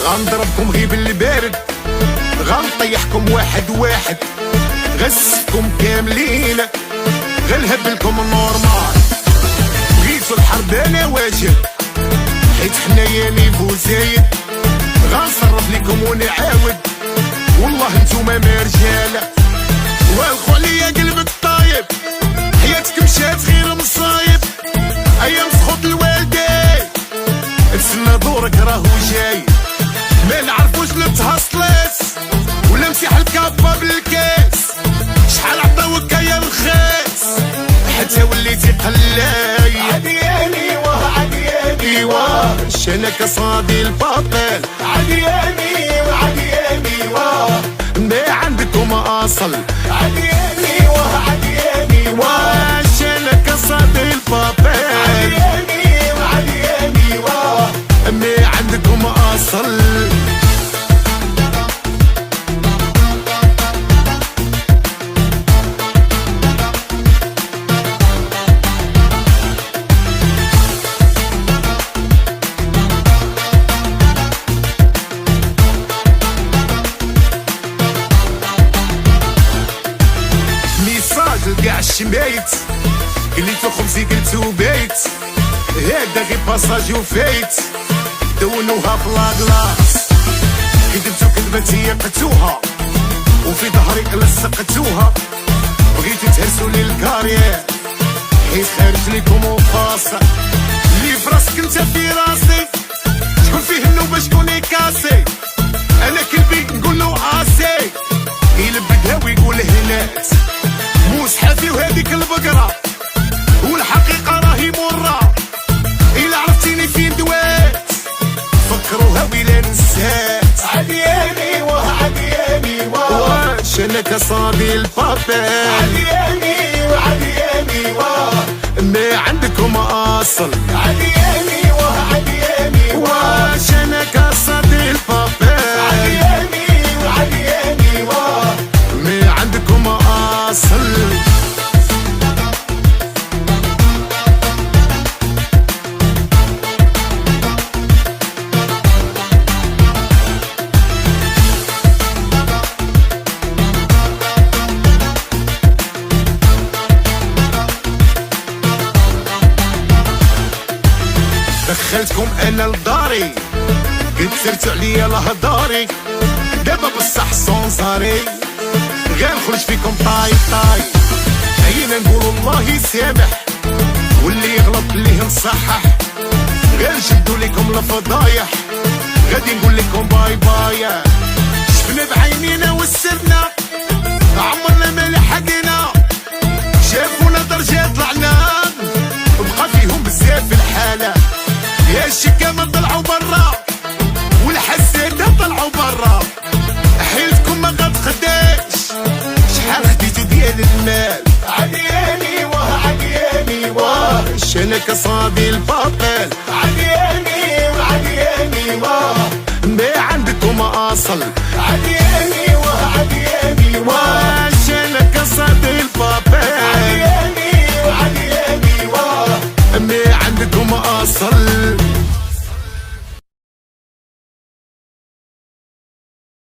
غنضربكم غير بالبارد، غنطيحكم واحد واحد، غسكم كاملين، غنهبلكم النورمال. بغيتو الحرب انا واجب، حيت حنايا نيفو زايد، غنصرف ليكم ونعاود، والله نتوما ما رجاله. والخو عليا قلبك طايب، حياتك مشات غير مصايب، ايام سخط الوالدين، تسنى دورك راهو جاي. ما نعرفوش لتهصلت ولا مسيح الكابا بالكاس، شحال عطاوك يا رخيص حتى وليتي قلاي. عدياني واه عدياني واه شنك صادي الباطل، عدياني وعدياني واه ما عندكم اصل. عدياني واه عدياني واه شنك صادي الباطل، عدياني وعدياني واه ما عندكم اصل. لقاع الشمايت قليتو خبزي قلتو بيت، هادا غير باساج وفايت، دونوها بلاكلاس. كذبتو كذبة هي قتوها، وفي ظهري لصقتوها، بغيتو تهرسو لي الكارير، حيت خارج ليكم وفاصل. اللي فراسك انت في راسي، شكون فيه النوبة شكون يكاسي، انا كلبي نقولو عاسي، يلبدها ويقول هنات موس حافي وهذيك البقرة، والحقيقة راهي مرة، إلا عرفتيني فين دوات فكروها ويلا نسات. عدياني واه عدياني واه شنك صادي البابل، عدياني وعدياني واه ما عندكم أصل. عدياني واه عدياني واه شنك صادي البابل، عدياني وعدياني واه ما عندكم أصل. دخلتكم انا لداري، كثرتو عليا لهداري، دابا بصح صونصاري، غير نخرج فيكم طاي طاي. عينا نقولو الله يسامح، واللي يغلط ليه نصحح، غير نشدو ليكم الفضايح، غادي نقول لكم باي باي. شفنا بعينينا وسرنا، عمرنا ما لحقنا، شافونا درجات طلعنا، بقى فيهم بزاف الحالة، يا الشكامة طلعوا برا والحسادة طلعوا برا، حيلتكم ما غتخداش، شحال خديتو ديال المال. عدياني واه عدياني واه شنك صادي الباطل، عدياني وعدياني واه ما عندكم اصل. عدياني واه عدياني واه